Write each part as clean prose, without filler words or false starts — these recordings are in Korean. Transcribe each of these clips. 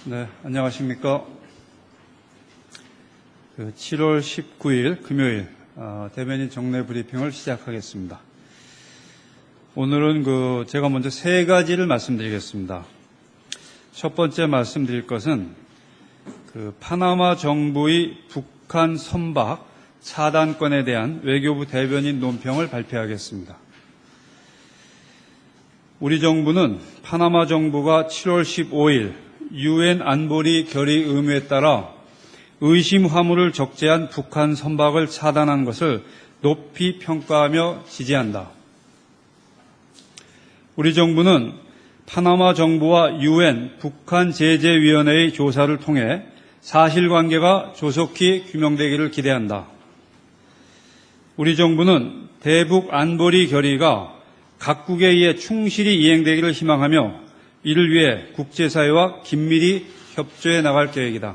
네, 안녕하십니까. 7월 19일 금요일 대변인 정례 브리핑을 시작하겠습니다. 오늘은 제가 먼저 세 가지를 말씀드리겠습니다. 첫 번째 말씀드릴 것은 파나마 정부의 북한 선박 차단권에 대한 외교부 대변인 논평을 발표하겠습니다. 우리 정부는 파나마 정부가 7월 15일 UN 안보리 결의 의무에 따라 의심 화물을 적재한 북한 선박을 차단한 것을 높이 평가하며 지지한다. 우리 정부는 파나마 정부와 UN 북한제재위원회의 조사를 통해 사실관계가 조속히 규명되기를 기대한다. 우리 정부는 대북 안보리 결의가 각국에 의해 충실히 이행되기를 희망하며 이를 위해 국제사회와 긴밀히 협조해 나갈 계획이다.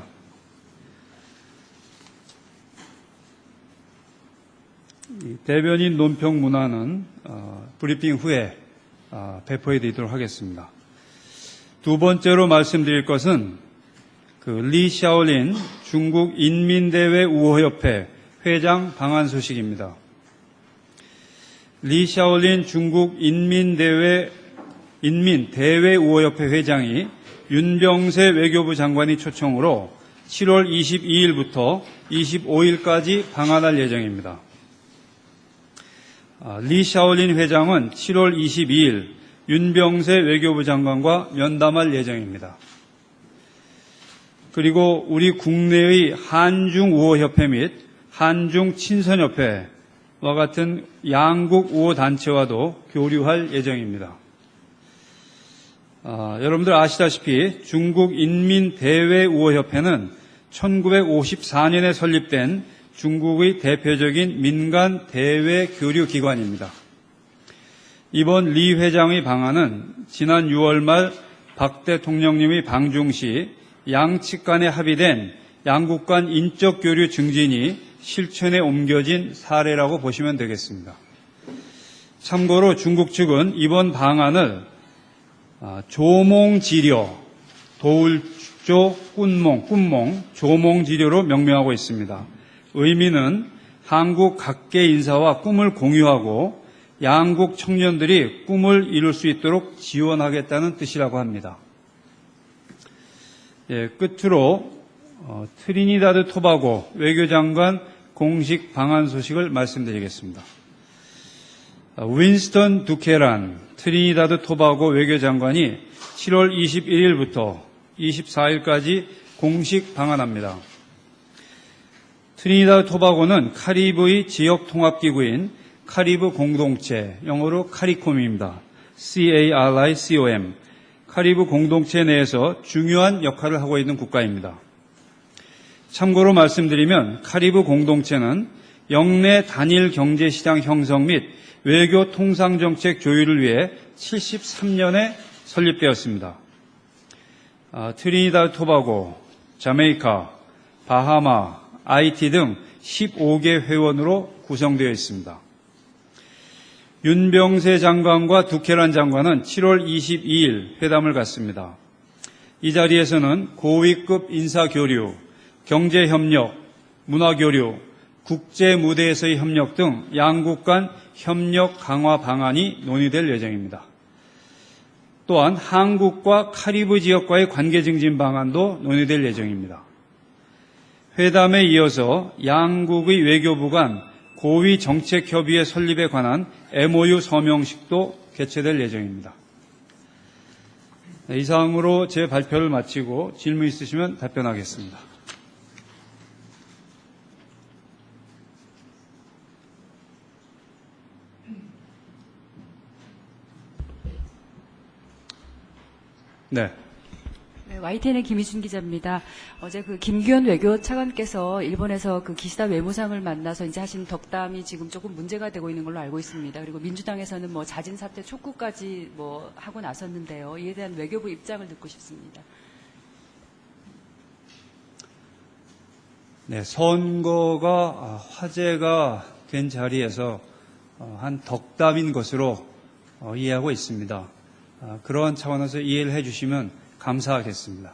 대변인 논평 문안은 브리핑 후에 배포해 드리도록 하겠습니다. 두 번째로 말씀드릴 것은 리 샤올린 중국 인민대회 우호협회 회장 방한 소식입니다. 리 샤올린 중국 인민대회 우호협회 회장이 윤병세 외교부 장관의 초청으로 7월 22일부터 25일까지 방한할 예정입니다. 리 샤올린 회장은 7월 22일 윤병세 외교부 장관과 면담할 예정입니다. 그리고 우리 국내의 한중 우호협회 및 한중 친선협회와 같은 양국 우호단체와도 교류할 예정입니다. 여러분들 아시다시피 중국 인민대회 우호협회는 1954년에 설립된 중국의 대표적인 민간 대외 교류 기관입니다. 이번 리 회장의 방한은 지난 6월 말 박 대통령님의 방중 시 양측 간에 합의된 양국 간 인적 교류 증진이 실천에 옮겨진 사례라고 보시면 되겠습니다. 참고로 중국 측은 이번 방안을 조몽지려, 도울조, 꿈몽, 조몽지려로 명명하고 있습니다. 의미는 한국 각계 인사와 꿈을 공유하고 양국 청년들이 꿈을 이룰 수 있도록 지원하겠다는 뜻이라고 합니다. 끝으로 트리니다드 토바고 외교장관 공식 방한 소식을 말씀드리겠습니다. 윈스턴 두케란 트리니다드 토바고 외교장관이 7월 21일부터 24일까지 공식 방한합니다. 트리니다드 토바고는 카리브의 지역통합기구인 카리브 공동체, 영어로 카리콤입니다. CARICOM, 카리브 공동체 내에서 중요한 역할을 하고 있는 국가입니다. 참고로 말씀드리면 카리브 공동체는 영내 단일 경제시장 형성 및 외교 통상정책 조율을 위해 73년에 설립되었습니다. 트리니다드 토바고, 자메이카, 바하마, 아이티 등 15개 회원으로 구성되어 있습니다. 윤병세 장관과 두케란 장관은 7월 22일 회담을 갖습니다. 이 자리에서는 고위급 인사교류, 경제협력, 문화교류, 국제무대에서의 협력 등 양국 간 협력 강화 방안이 논의될 예정입니다. 또한 한국과 카리브 지역과의 관계 증진 방안도 논의될 예정입니다. 회담에 이어서 양국의 외교부 간 고위 정책협의회 설립에 관한 MOU 서명식도 개최될 예정입니다. 이상으로 제 발표를 마치고 질문 있으시면 답변하겠습니다. 네. YTN의 김희준 기자입니다. 어제 김규현 외교차관께서 일본에서 기시다 외무상을 만나서 이제 하신 덕담이 지금 조금 문제가 되고 있는 걸로 알고 있습니다. 그리고 민주당에서는 자진 사퇴 촉구까지 하고 나섰는데요. 이에 대한 외교부 입장을 듣고 싶습니다. 네, 선거가 화제가 된 자리에서 한 덕담인 것으로 이해하고 있습니다. 그러한 차원에서 이해를 해주시면 감사하겠습니다.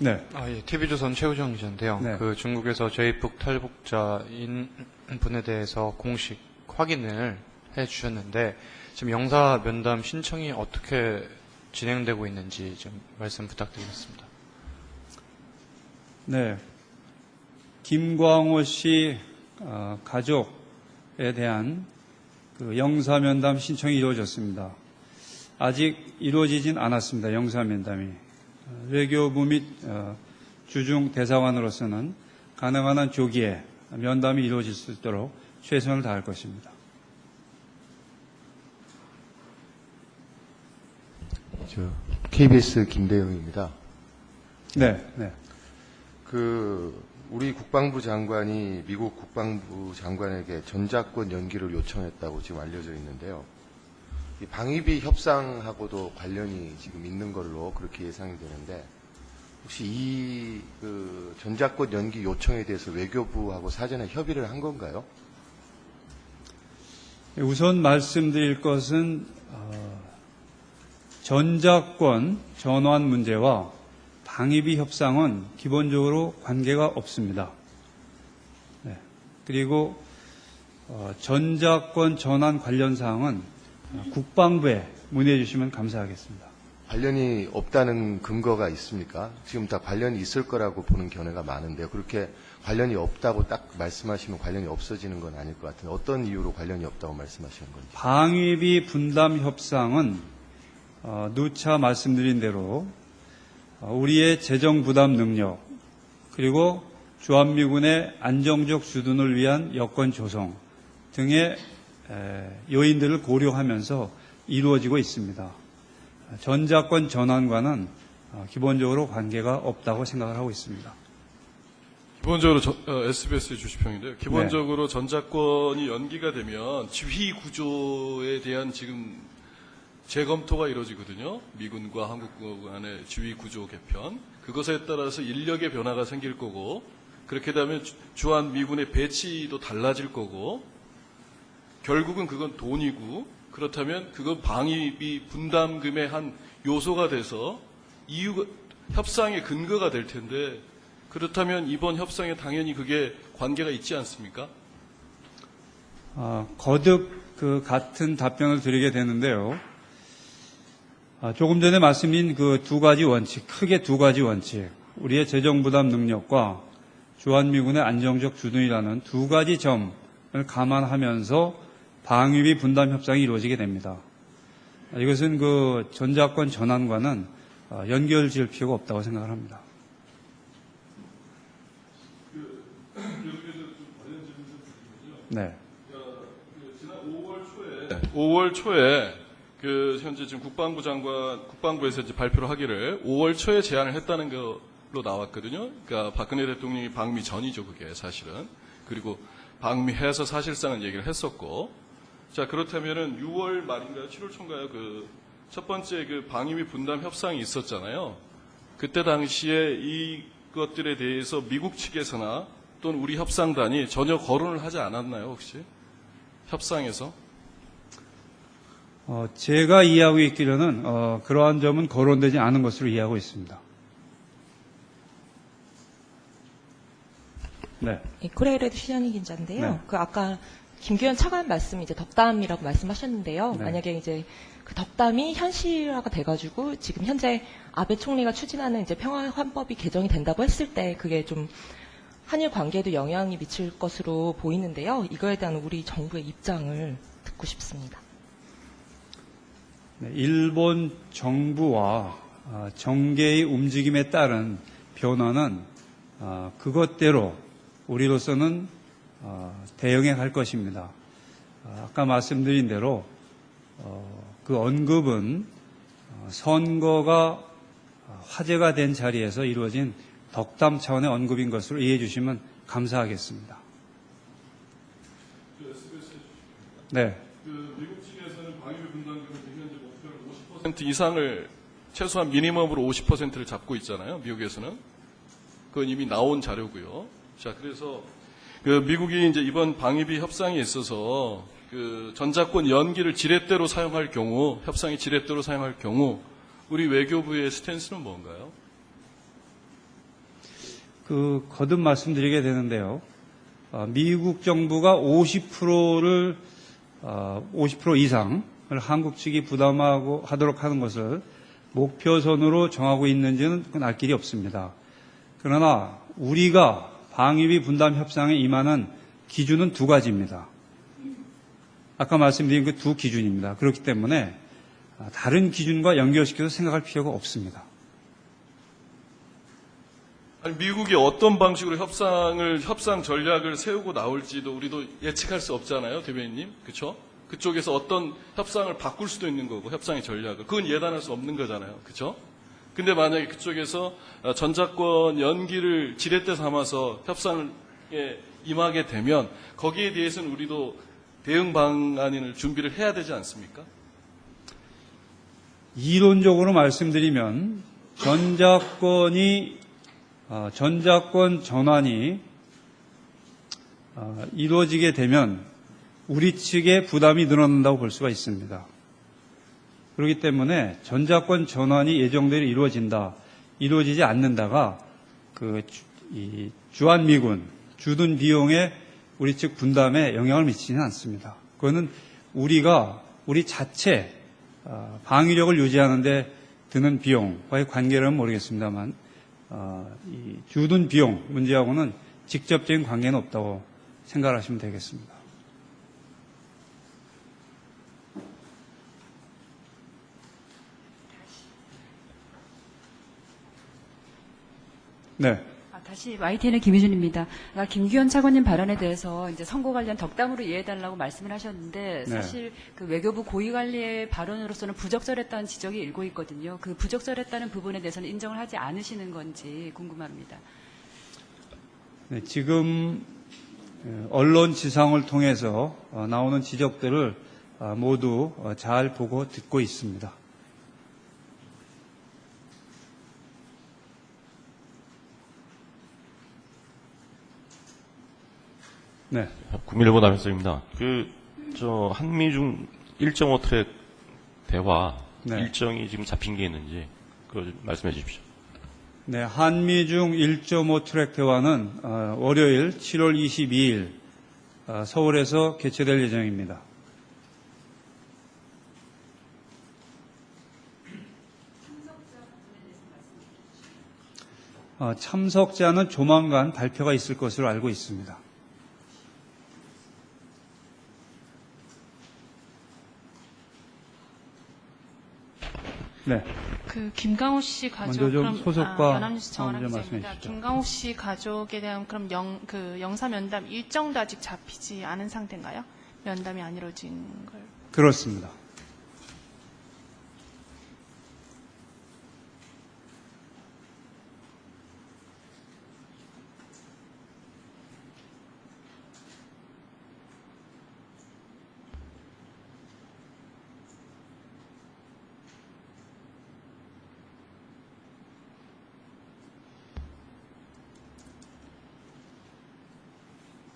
네. 예, TV조선 최우정 기자인데요. 네. 그 중국에서 제이북 탈북자인 분에 대해서 공식 확인을 해주셨는데 지금 영사 면담 신청이 어떻게 진행되고 있는지 좀 말씀 부탁드리겠습니다. 네. 김광호 씨 가족에 대한 그 영사면담 신청이 이루어졌습니다. 아직 이루어지진 않았습니다. 영사면담이. 외교부 및 주중 대사관으로서는 가능한 한 조기에 면담이 이루어질 수 있도록 최선을 다할 것입니다. KBS 김대영입니다. 네, 네. 우리 국방부 장관이 미국 국방부 장관에게 전작권 연기를 요청했다고 지금 알려져 있는데요. 이 방위비 협상하고도 관련이 지금 있는 걸로 그렇게 예상이 되는데, 혹시 이 전작권 연기 요청에 대해서 외교부하고 사전에 협의를 한 건가요? 우선 말씀드릴 것은 전작권 전환 문제와 방위비 협상은 기본적으로 관계가 없습니다. 네. 그리고 전작권 전환 관련 사항은 국방부에 문의해 주시면 감사하겠습니다. 관련이 없다는 근거가 있습니까? 지금 다 관련이 있을 거라고 보는 견해가 많은데요. 그렇게 관련이 없다고 딱 말씀하시면 관련이 없어지는 건 아닐 것 같은데 어떤 이유로 관련이 없다고 말씀하시는 건지. 방위비 분담 협상은 누차 말씀드린 대로 우리의 재정 부담 능력 그리고 주한미군의 안정적 주둔을 위한 여건 조성 등의 요인들을 고려하면서 이루어지고 있습니다. 전작권 전환과는 기본적으로 관계가 없다고 생각을 하고 있습니다. 기본적으로 SBS의 주시평인데요. 기본적으로 전작권이 연기가 되면 지휘 구조에 대한 지금 재검토가 이루어지거든요. 미군과 한국 간의 지휘 구조 개편. 그것에 따라서 인력의 변화가 생길 거고 그렇게 되면 주한 미군의 배치도 달라질 거고 결국은 그건 돈이고 그렇다면 그건 방위비 분담금의 한 요소가 돼서 협상의 근거가 될 텐데 그렇다면 이번 협상에 당연히 그게 관계가 있지 않습니까? 거듭 같은 답변을 드리게 되는데요. 조금 전에 말씀드린 그 두 가지 원칙, 크게 두 가지 원칙, 우리의 재정 부담 능력과 주한미군의 안정적 주둔이라는 두 가지 점을 감안하면서 방위비 분담 협상이 이루어지게 됩니다. 이것은 그 전작권 전환과는 연결 지을 필요가 없다고 생각을 합니다. 네. 지난 5월 초에 현재 지금 국방부에서 이제 발표를 하기를 5월 초에 제안을 했다는 걸로 나왔거든요. 그러니까 박근혜 대통령이 방미 전이죠, 그게 사실은. 그리고 방미해서 사실상은 얘기를 했었고. 자, 그렇다면은 6월 말인가요? 7월 초인가요? 첫 번째 방위비 분담 협상이 있었잖아요. 그때 당시에 이것들에 대해서 미국 측에서나 또는 우리 협상단이 전혀 거론을 하지 않았나요, 혹시? 협상에서? 제가 이해하고 있기로는 그러한 점은 거론되지 않은 것으로 이해하고 있습니다. 네. 코레일의 시장희 기자인데요. 네. 아까 김규현 차관 말씀 이제 덕담이라고 말씀하셨는데요. 네. 만약에 이제 그 덕담이 현실화가 돼가지고 지금 현재 아베 총리가 추진하는 이제 평화 헌법이 개정이 된다고 했을 때 그게 좀 한일 관계에도 영향이 미칠 것으로 보이는데요. 이거에 대한 우리 정부의 입장을 듣고 싶습니다. 네, 일본 정부와 정계의 움직임에 따른 변화는 그것대로 우리로서는 대응해 갈 것입니다. 아까 말씀드린 대로 그 언급은 선거가 화제가 된 자리에서 이루어진 덕담 차원의 언급인 것으로 이해해 주시면 감사하겠습니다. 네. 미국 측에서는 방위비 분담금을 현재 목표를 50% 이상을 최소한 미니멈으로 50%를 잡고 있잖아요. 미국에서는. 그건 이미 나온 자료고요. 자, 그래서 미국이 이제 이번 방위비 협상에 있어서 전작권 연기를 지렛대로 사용할 경우, 협상이 지렛대로 사용할 경우 우리 외교부의 스탠스는 뭔가요? 거듭 말씀드리게 되는데요. 미국 정부가 50% 이상을 한국 측이 부담하도록 하는 것을 목표선으로 정하고 있는지는 그건 알 길이 없습니다. 그러나 우리가 방위비 분담 협상에 임하는 기준은 두 가지입니다. 아까 말씀드린 그 두 기준입니다. 그렇기 때문에 다른 기준과 연결시켜서 생각할 필요가 없습니다. 아니, 미국이 어떤 방식으로 협상 전략을 세우고 나올지도 우리도 예측할 수 없잖아요, 대변인님. 그렇죠? 그쪽에서 어떤 협상을 바꿀 수도 있는 거고, 협상의 전략을. 그건 예단할 수 없는 거잖아요. 그렇죠? 근데 만약에 그쪽에서 전작권 연기를 지렛대 삼아서 협상에 임하게 되면 거기에 대해서는 우리도 대응 방안을 준비를 해야 되지 않습니까? 이론적으로 말씀드리면 전작권 전환이 이루어지게 되면 우리 측의 부담이 늘어난다고 볼 수가 있습니다. 그렇기 때문에 전작권 전환이 예정대로 이루어지지 않는다가 주한미군 주둔 비용에 우리 측 분담에 영향을 미치지는 않습니다. 그거는 우리 자체 방위력을 유지하는 데 드는 비용과의 관계는 모르겠습니다만 이 주둔 비용 문제하고는 직접적인 관계는 없다고 생각하시면 되겠습니다. 네. 다시 YTN의 김희준입니다. 김규현 차관님 발언에 대해서 이제 선거 관련 덕담으로 이해해달라고 말씀을 하셨는데 사실 그 외교부 고위관리의 발언으로서는 부적절했다는 지적이 일고 있거든요. 그 부적절했다는 부분에 대해서는 인정을 하지 않으시는 건지 궁금합니다. 네, 지금 언론 지상을 통해서 나오는 지적들을 모두 잘 보고 듣고 있습니다. 네. 국민일보 남현석입니다. 한미중 1.5 트랙 대화 일정이 지금 잡힌 게 있는지 그거 좀 말씀해 주십시오. 네, 한미중 1.5 트랙 대화는 월요일 7월 22일 서울에서 개최될 예정입니다. 참석자는 조만간 발표가 있을 것으로 알고 있습니다. 네. 김강호 씨 가족 먼저 좀 소속과 연합뉴스 정원학 먼저 기자입니다. 말씀해 주시죠. 김강호 씨 가족에 대한 그럼 영사 면담 일정도 아직 잡히지 않은 상태인가요? 면담이 안 이루어진 걸. 그렇습니다.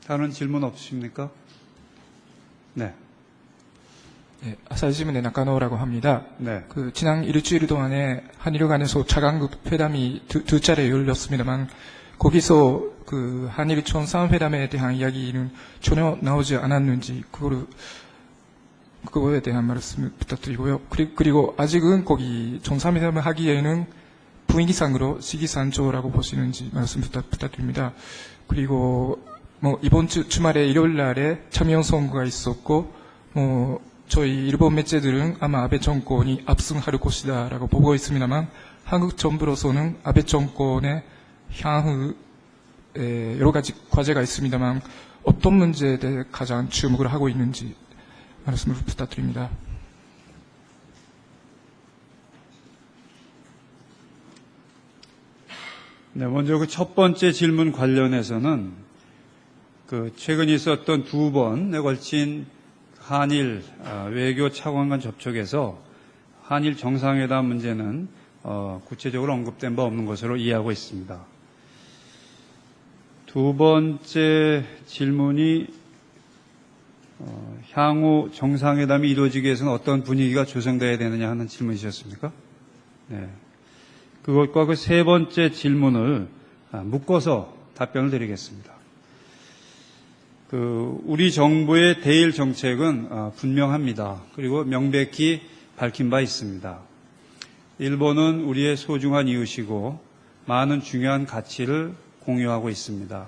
다른 질문 없으십니까? 네. 네, 아사히신문의 나카노라고 합니다. 네. 지난 일주일 동안에 한일 간에서 차관급 회담이 두 차례 열렸습니다만 거기서 한일 정상회담에 대한 이야기는 전혀 나오지 않았는지 그거에 대한 말씀 부탁드리고요. 그리고 아직은 거기 정상회담을 하기에는 분위기상으로 시기상조라고 보시는지 말씀 부탁드립니다. 그리고 이번 주말에 일요일 날에 참여 선거가 있었고, 저희 일본 매체들은 아마 아베 정권이 압승할 것이다라고 보고 있습니다만, 한국 정부로서는 아베 정권의 향후 여러 가지 과제가 있습니다만, 어떤 문제에 대해 가장 주목을 하고 있는지 말씀을 부탁드립니다. 네, 먼저 첫 번째 질문 관련해서는 최근 있었던 두 번에 걸친 한일 외교 차관 간 접촉에서 한일 정상회담 문제는 구체적으로 언급된 바 없는 것으로 이해하고 있습니다. 두 번째 질문이 향후 정상회담이 이루어지기 위해서는 어떤 분위기가 조성되어야 되느냐 하는 질문이셨습니까? 네. 그것과 그 세 번째 질문을 묶어서 답변을 드리겠습니다. 우리 정부의 대일 정책은 분명합니다. 그리고 명백히 밝힌 바 있습니다. 일본은 우리의 소중한 이웃이고 많은 중요한 가치를 공유하고 있습니다.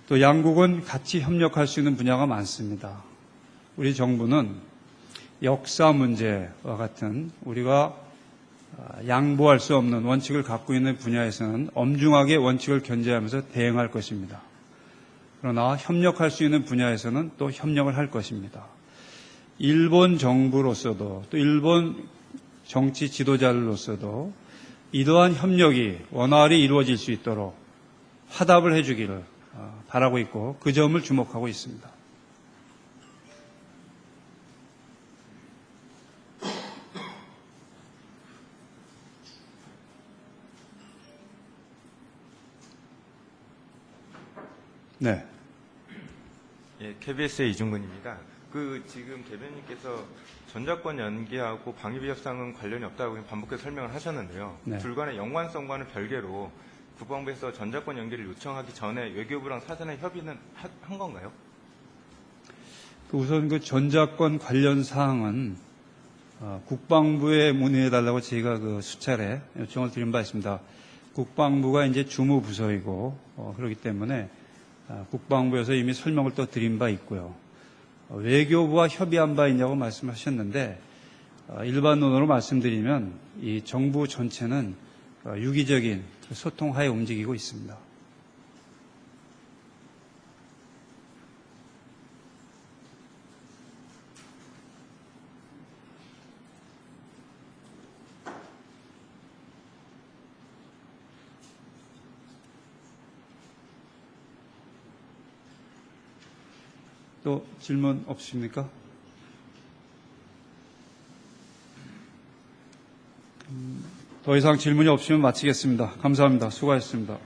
또 양국은 같이 협력할 수 있는 분야가 많습니다. 우리 정부는 역사 문제와 같은 우리가 양보할 수 없는 원칙을 갖고 있는 분야에서는 엄중하게 원칙을 견제하면서 대응할 것입니다. 그러나 협력할 수 있는 분야에서는 또 협력을 할 것입니다. 일본 정부로서도 또 일본 정치 지도자들로서도 이러한 협력이 원활히 이루어질 수 있도록 화답을 해주기를 바라고 있고 그 점을 주목하고 있습니다. 네. 예, KBS의 이중근입니다. 지금 대변인께서 전작권 연기하고 방위비 협상은 관련이 없다고 반복해서 설명을 하셨는데요. 네. 둘 간의 연관성과는 별개로 국방부에서 전작권 연기를 요청하기 전에 외교부랑 사전에 협의는 한 건가요? 우선 전작권 관련 사항은 국방부에 문의해달라고 저희가 수차례 요청을 드린 바 있습니다. 국방부가 이제 주무부서이고 그렇기 때문에 국방부에서 이미 설명을 또 드린 바 있고요. 외교부와 협의한 바 있냐고 말씀하셨는데 일반론으로 말씀드리면 이 정부 전체는 유기적인 소통하에 움직이고 있습니다. 또 질문 없으십니까? 더 이상 질문이 없으면 마치겠습니다. 감사합니다. 수고하셨습니다.